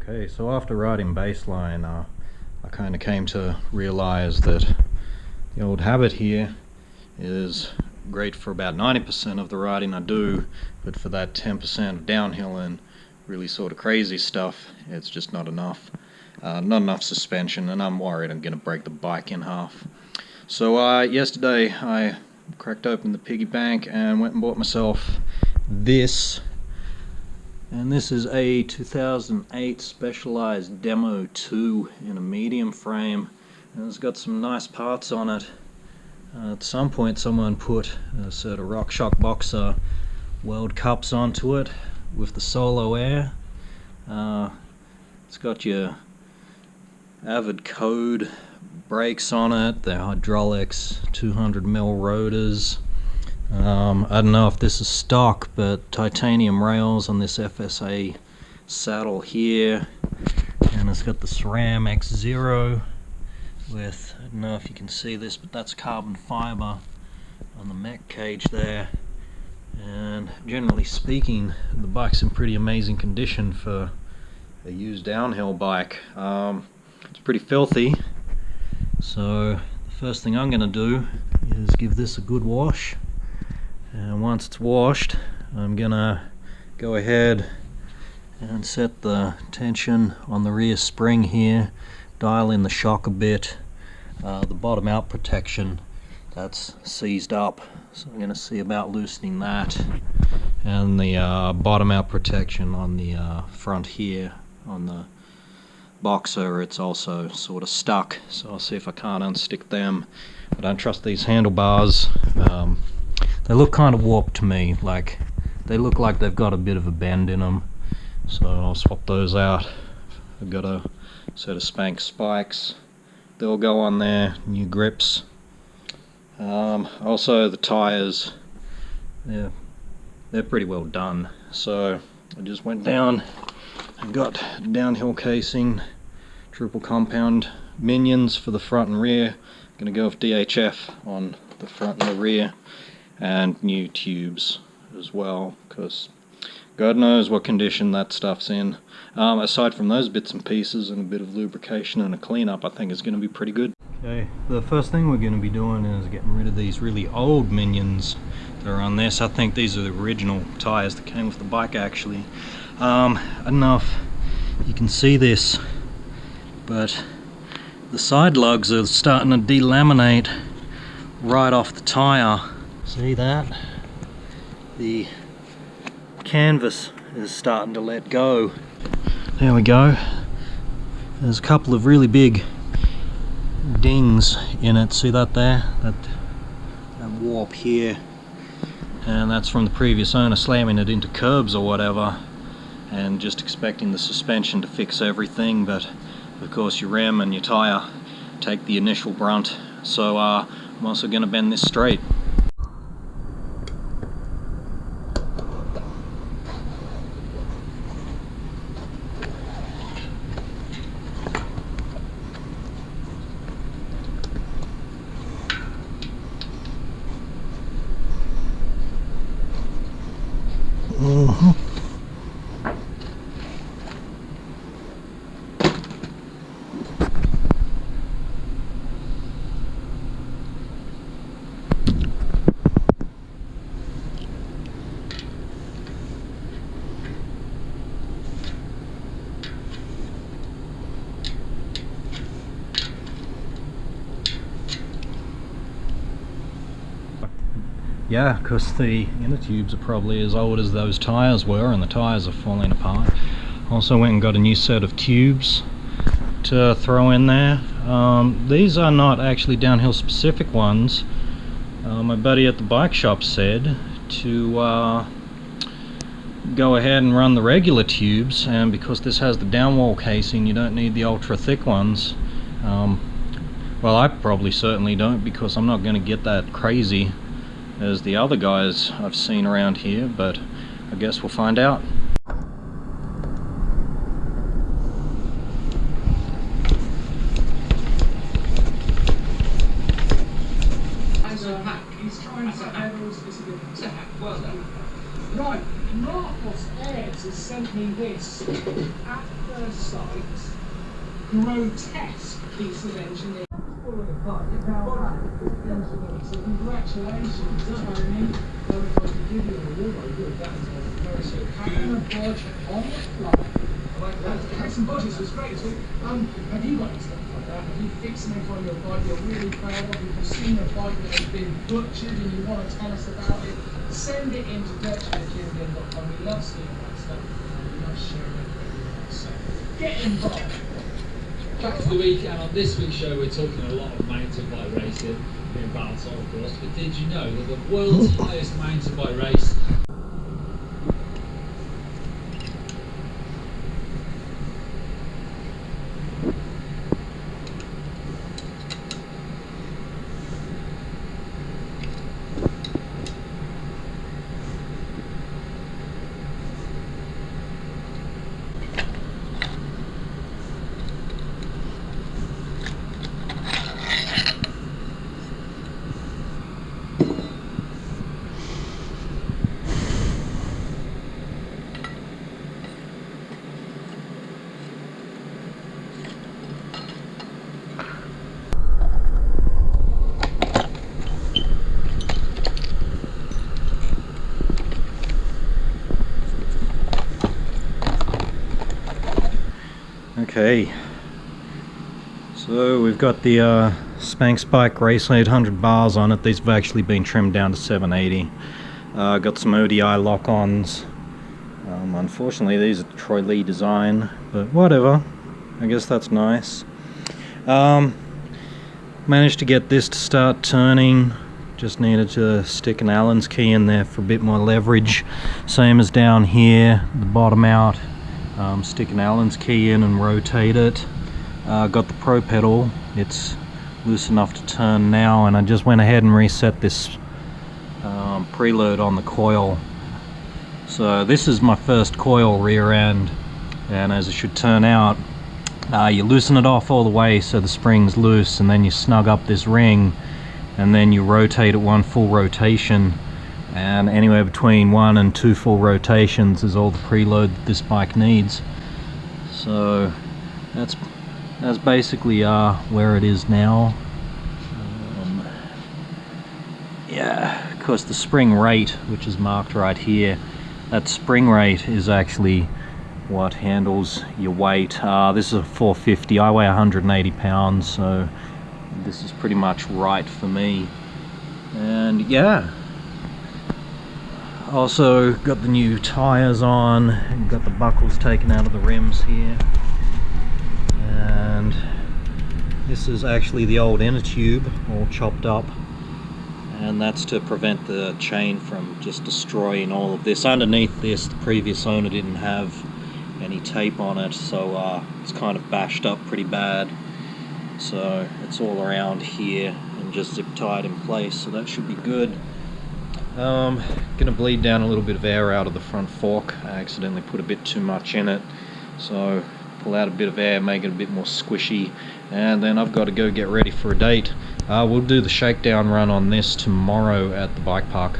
Okay, so after riding baseline, I kind of came to realize that the old habit here is great for about 90% of the riding I do, but for that 10% of downhill and really sort of crazy stuff, it's just not enough. Not enough suspension, and I'm worried I'm going to break the bike in half. So yesterday I cracked open the piggy bank and went and bought myself this. And this is a 2008 Specialized Demo 2 in a medium frame, and it's got some nice parts on it. At some point someone put a set of RockShox Boxer World Cups onto it with the SoloAir. It's got your Avid Code brakes on it, the hydraulics, 200mm rotors. I don't know if this is stock, but titanium rails on this FSA saddle here, and it's got the SRAM X0 with, I don't know if you can see this, but that's carbon fiber on the mech cage there. And generally speaking, the bike's in pretty amazing condition for a used downhill bike. It's pretty filthy, so the first thing I'm going to do is give this a good wash. And once it's washed, I'm gonna go ahead and set the tension on the rear spring here, dial in the shock a bit. The bottom out protection, that's seized up, so I'm gonna see about loosening that. And the bottom out protection on the front here, on the Boxer, it's also sort of stuck, so I'll see if I can't unstick them. I don't trust these handlebars. They look kind of warped to me, like they look like they've got a bit of a bend in them, so I'll swap those out. I've got a set of Spank spikes, they'll go on there, new grips. Also the tires, they're pretty well done, so I just went down and got downhill casing, triple compound Minions for the front and rear. I'm going to go with DHF on the front and the rear, and new tubes as well, because God knows what condition that stuff's in. Aside from those bits and pieces and a bit of lubrication and a cleanup, I think it's going to be pretty good. Okay, the first thing we're going to be doing is getting rid of these really old Minions that are on this. I think these are the original tires that came with the bike actually. I don't know if you can see this, but the side lugs are starting to delaminate right off the tire. See that? The canvas is starting to let go. There we go. There's a couple of really big dings in it. See that there? That warp here. And that's from the previous owner slamming it into curbs or whatever, and just expecting the suspension to fix everything, but of course your rim and your tire take the initial brunt. So I'm also going to bend this straight. Yeah, because the inner tubes are probably as old as those tires were, and the tires are falling apart. Also went and got a new set of tubes to throw in there. These are not actually downhill specific ones. My buddy at the bike shop said to go ahead and run the regular tubes, and because this has the downwall casing, you don't need the ultra thick ones. Well, I probably certainly don't, because I'm not going to get that crazy as the other guys I've seen around here, but I guess we'll find out. Right, Marcos Ayres has sent me this at first sight. grotesque piece of engineering. So congratulations, Tony. If I could give you a award, I would. That was very sweet. Having a bodge on the fly. Like that. Had some bodges was great. So, have you got any stuff like that? Have you fixed anything on your bike you're really proud of? If you've seen a bike that has been butchered and you want to tell us about it, send it into dirtshirtunion.com. We love seeing that stuff and we love sharing it with everyone. So get involved. Back to the week, and on this week's show we're talking a lot of mountain bike racing in Balsall, of course, but did you know that the world's highest mountain bike race Okay, so we've got the Spanx Bike Race 800 bars on it. These have actually been trimmed down to 780. Got some ODI lock-ons. Unfortunately these are Troy Lee design, but whatever, I guess that's nice. Managed to get this to start turning. Just needed to stick an Allen's key in there for a bit more leverage, same as down here, the bottom out. Stick an Allen's key in and rotate it. Got the Pro pedal, it's loose enough to turn now, and I just went ahead and reset this preload on the coil. So this is my first coil rear end, and as it should turn out, you loosen it off all the way so the spring's loose, and then you snug up this ring, and then you rotate it one full rotation, and anywhere between 1 and 2 full rotations is all the preload that this bike needs. So that's basically where it is now. Yeah, of course the spring rate, which is marked right here, that spring rate is actually what handles your weight. This is a 450, I weigh 180 pounds, so this is pretty much right for me. And yeah, also got the new tires on, got the buckles taken out of the rims here, and this is actually the old inner tube all chopped up, and that's to prevent the chain from just destroying all of this. Underneath this, the previous owner didn't have any tape on it, so it's kind of bashed up pretty bad, so it's all around here and just zip tied in place, so that should be good. Gonna bleed down a little bit of air out of the front fork. I accidentally put a bit too much in it, so pull out a bit of air, make it a bit more squishy, and then I've got to go get ready for a date. We'll do the shakedown run on this tomorrow at the bike park.